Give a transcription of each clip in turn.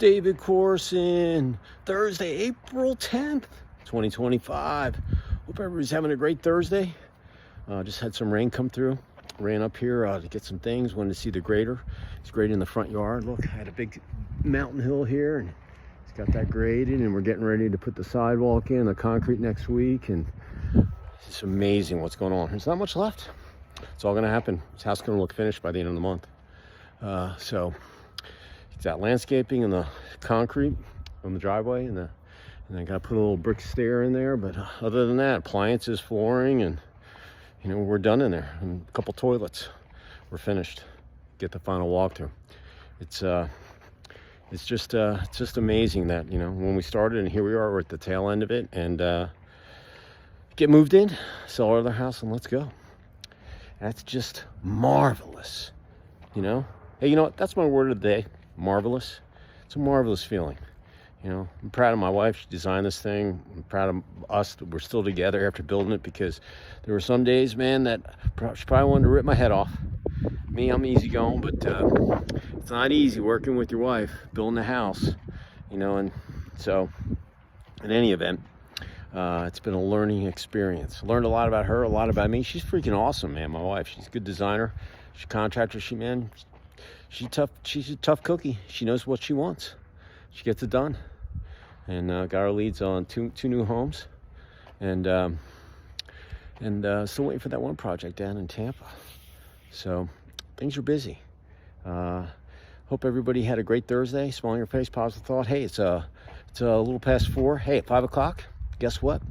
David Corson, Thursday, April 10th, 2025. Hope everybody's having a great Thursday. Just had some rain come through. Ran up here to get some things. Wanted to see the grader. It's grading the front yard. Look, I had a big mountain hill here, and it's got that graded, and we're getting ready to put the sidewalk in, the concrete next week, and it's amazing what's going on. There's not much left. It's all going to happen. This house is going to look finished by the end of the month. So it's that landscaping and the concrete on the driveway, and I got to put a little brick stair in there. But other than that, appliances, flooring, and we're done in there. And a couple toilets. We're finished. Get the final walkthrough. It's just amazing that when we started, and here we are. We're at the tail end of it, and get moved in, sell our other house, and let's go. That's just marvelous, Hey, you know what? That's my word of the day. Marvelous. It's a marvelous feeling. I'm proud of my wife. She designed this thing. I'm proud of us that we're still together after building it, because there were some days, man, that she probably wanted to rip my head off. Me, I'm easy going, but it's not easy working with your wife, building a house, and so in any event, it's been a learning experience. Learned a lot about her, a lot about me. She's freaking awesome, man. My wife, she's a good designer. She's a contractor. She's tough. She's a tough cookie. She knows what she wants. She gets it done. And got our leads on two new homes, and still waiting for that one project down in Tampa. So things are busy. Hope everybody had a great Thursday. Smile on your face, positive thought. Hey, it's a little past 4. Hey, at 5 o'clock, guess what?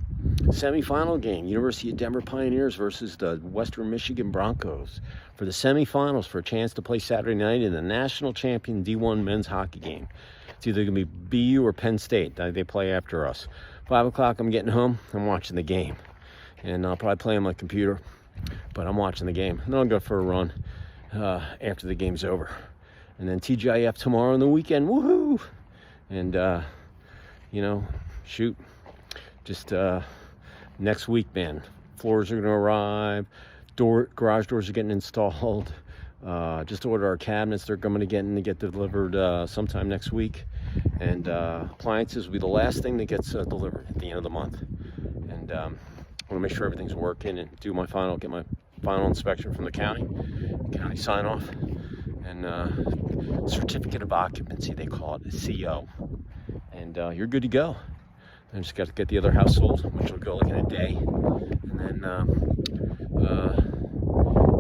Semifinal game, University of Denver Pioneers versus the Western Michigan Broncos for the semifinals for a chance to play Saturday night in the national champion D1 men's hockey game. It's either going to be BU or Penn State. They play after us. 5 o'clock, I'm getting home. I'm watching the game. And I'll probably play on my computer, but I'm watching the game. And then I'll go for a run after the game's over. And then TGIF tomorrow on the weekend. Woohoo! And, shoot. Just next week, man. Floors are going to arrive. Garage doors are getting installed. Just ordered our cabinets. They're going to get delivered sometime next week. And appliances will be the last thing that gets delivered at the end of the month. And I want to make sure everything's working and get my final inspection from the county sign off, and certificate of occupancy, they call it, a CO. And you're good to go. I just got to get the other house sold, which will go like in a day. And then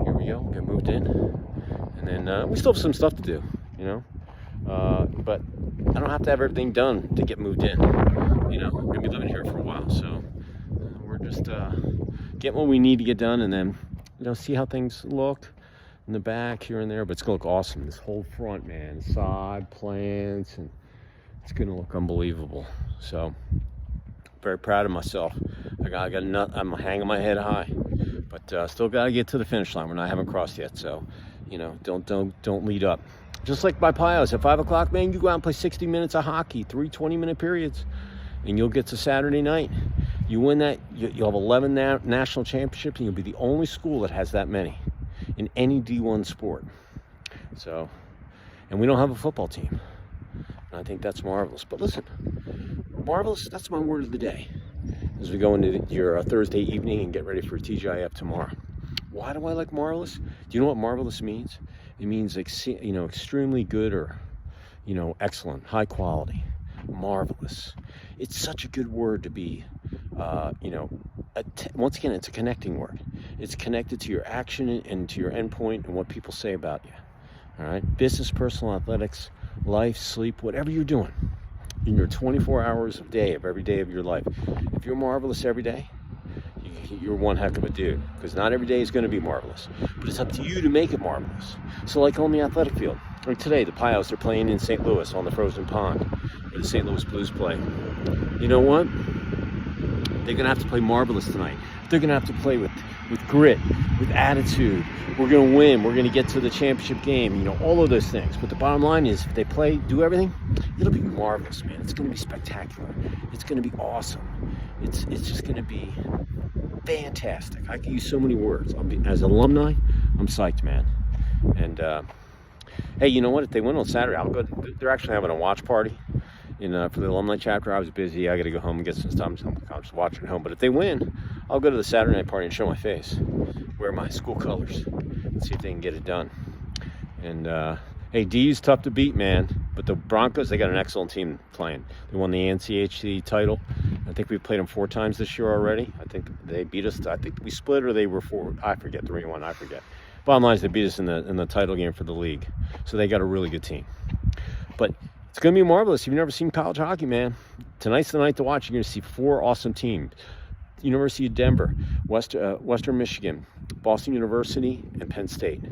here we go, get moved in. And then we still have some stuff to do, but I don't have to have everything done to get moved in. We're going to be living here for a while, so we're just getting what we need to get done, and then, see how things look in the back here and there. But it's going to look awesome. This whole front, man, side plants, and it's going to look unbelievable. So very proud of myself. I'm hanging my head high, but still got to get to the finish line. I haven't crossed yet, so don't lead up. Just like my Pios at 5 o'clock, man, you go out and play 60 minutes of hockey, 3 20-minute periods, and you'll get to Saturday night. You win that, you'll have 11 national championships, and you'll be the only school that has that many in any D1 sport. So, and we don't have a football team. And I think that's marvelous. But listen, marvelous, that's my word of the day as we go into your Thursday evening and get ready for TGIF tomorrow. Why do I like marvelous? Do you know what marvelous means? It means extremely good, or excellent, high quality, marvelous. It's such a good word to be, once again, it's a connecting word. It's connected to your action and to your endpoint and what people say about you. All right, business, personal, athletics, life, sleep, whatever you're doing in your 24 hours of every day of your life. If you're marvelous every day, you're one heck of a dude, because not every day is going to be marvelous, but it's up to you to make it marvelous. So like on the athletic field, like today, the Pios are playing in St. Louis on the frozen pond, where the St. Louis Blues play. You know what? They're going to have to play marvelous tonight. They're going to have to play with grit, with attitude. We're going to win. We're going to get to the championship game, all of those things. But the bottom line is, if they do everything, it'll be marvelous, man. It's going to be spectacular. It's going to be awesome. It's just going to be fantastic. I can use so many words. As an alumni, I'm psyched, man. And Hey, you know what? If they win on Saturday, I'll go. They're actually having a watch party for the alumni chapter. I was busy. I got to go home and get some stuff. So I'm just watching at home. But if they win, I'll go to the Saturday night party and show my face, wear my school colors, and see if they can get it done. And hey, D's tough to beat, man. But the Broncos, they got an excellent team playing. They won the NCHC title. I think we've played them 4 times this year already. I think they beat us. I think we split or they were 4. I forget, 3-1. I forget. Bottom line is they beat us in the title game for the league. So they got a really good team. But it's going to be marvelous. If you've never seen college hockey, man, tonight's the night to watch. You're going to see 4 awesome teams. University of Denver, Western Michigan, Boston University, and Penn State.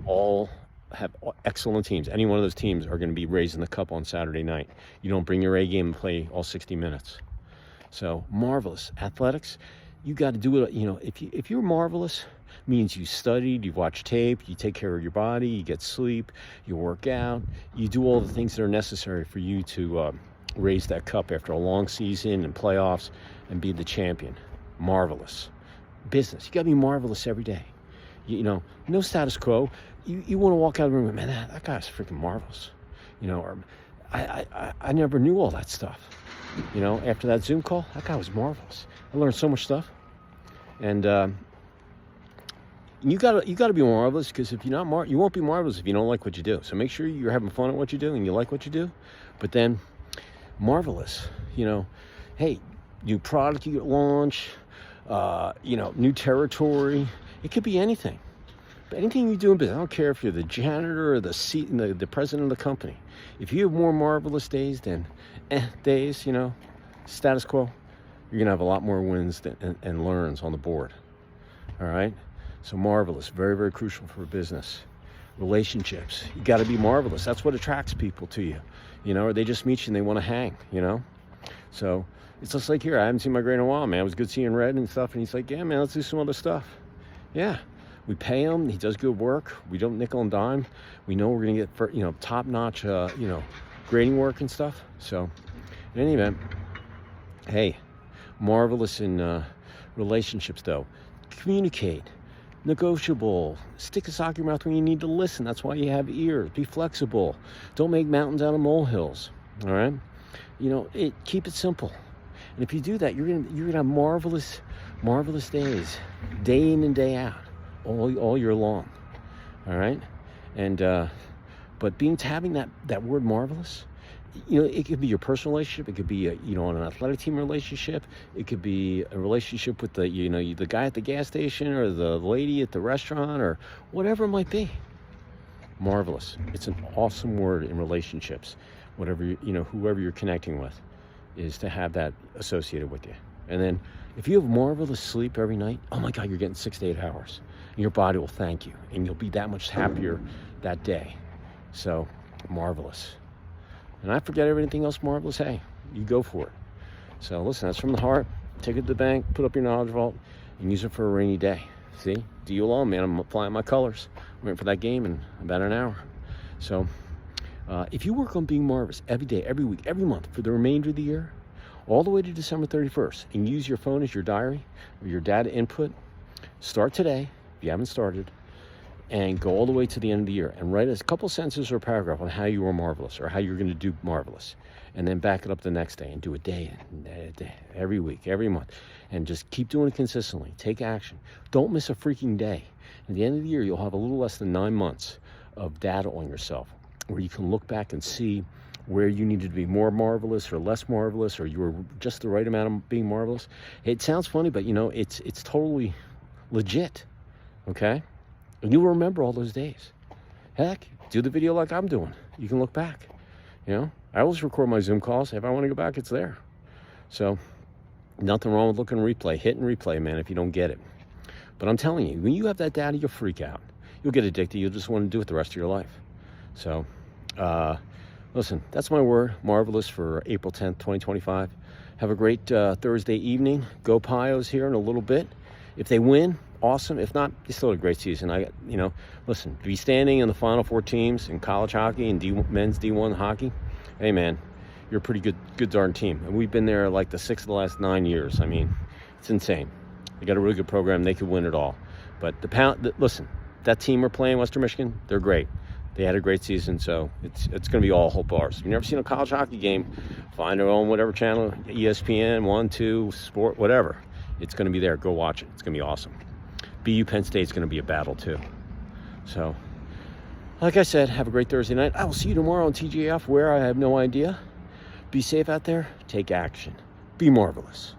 All have excellent teams. Any one of those teams are going to be raising the cup on Saturday night. You don't bring your A game and play all 60 minutes. So marvelous. Athletics, you got to do it. If you're marvelous, means you studied, you watch tape, you take care of your body, you get sleep, you work out, you do all the things that are necessary for you to raise that cup after a long season and playoffs and be the champion. Marvelous. Business, you got to be marvelous every day. No status quo. You want to walk out of the room and, man, that guy's freaking marvelous. Or I never knew all that stuff. After that Zoom call, that guy was marvelous. I learned so much stuff. And you gotta be marvelous, because if you're not you won't be marvelous if you don't like what you do. So make sure you're having fun at what you do and you like what you do. But then marvelous. Hey, new product you launch, new territory. It could be anything. But anything you do in business, I don't care if you're the janitor or the president of the company. If you have more marvelous days than days, status quo, you're going to have a lot more wins and learns on the board. All right? So marvelous, very, very crucial for business. Relationships, you got to be marvelous. That's what attracts people to you. Or they just meet you and they want to hang, So it's just like here, I haven't seen my grade in a while, man. It was good seeing Red and stuff. And he's like, yeah, man, let's do some other stuff. Yeah. We pay him. He does good work. We don't nickel and dime. We know we're going to get, top-notch, grading work and stuff. So, in any event, hey, marvelous in relationships, though. Communicate. Negotiable. Stick a sock in your mouth when you need to listen. That's why you have ears. Be flexible. Don't make mountains out of molehills. All right? Keep it simple. And if you do that, you're gonna have marvelous days, day in and day out. All year long, all right? And but having that word marvelous, it could be your personal relationship. It could be on an athletic team relationship. It could be a relationship with the guy at the gas station or the lady at the restaurant or whatever it might be. Marvelous. It's an awesome word in relationships. Whatever whoever you're connecting with, is to have that associated with you. And then if you have marvelous sleep every night, oh my God, you're getting 6 to 8 hours. And your body will thank you, and you'll be that much happier that day. So, marvelous. And I forget everything else marvelous. Hey, you go for it. So listen, that's from the heart. Take it to the bank, put up your knowledge vault, and use it for a rainy day. See? Do you alone, man. I'm applying my colors. I'm waiting for that game in about an hour. So, if you work on being marvelous every day, every week, every month for the remainder of the year, all the way to December 31st, and use your phone as your diary or your data input, start today, if you haven't started, and go all the way to the end of the year and write a couple sentences or a paragraph on how you were marvelous or how you're going to do marvelous, and then back it up the next day and do a day, every week, every month, and just keep doing it consistently. Take action. Don't miss a freaking day. At the end of the year, you'll have a little less than 9 months of data on yourself where you can look back and see where you needed to be more marvelous or less marvelous, or you were just the right amount of being marvelous. It sounds funny, but it's totally legit. Okay? And you'll remember all those days. Heck, do the video like I'm doing. You can look back. I always record my Zoom calls. If I want to go back, it's there. So, nothing wrong with looking replay. Hit and replay, man, if you don't get it. But I'm telling you, when you have that data, you'll freak out. You'll get addicted. You'll just want to do it the rest of your life. So, listen, that's my word. Marvelous for April 10th, 2025. Have a great Thursday evening. Go Pios here in a little bit. If they win, awesome. If not, they still had a great season. Listen, to be standing in the Final Four teams in college hockey and men's D1 hockey, hey, man, you're a pretty good darn team. And we've been there like the 6 of the last 9 years. I mean, it's insane. They got a really good program. They could win it all. But listen, that team we're playing, Western Michigan, they're great. They had a great season, so it's going to be all hope bars. If you've never seen a college hockey game, find it on whatever channel, ESPN, 1, 2, Sport, whatever. It's going to be there. Go watch it. It's going to be awesome. BU Penn State's going to be a battle, too. So, like I said, have a great Thursday night. I will see you tomorrow on TGF, where I have no idea. Be safe out there. Take action. Be marvelous.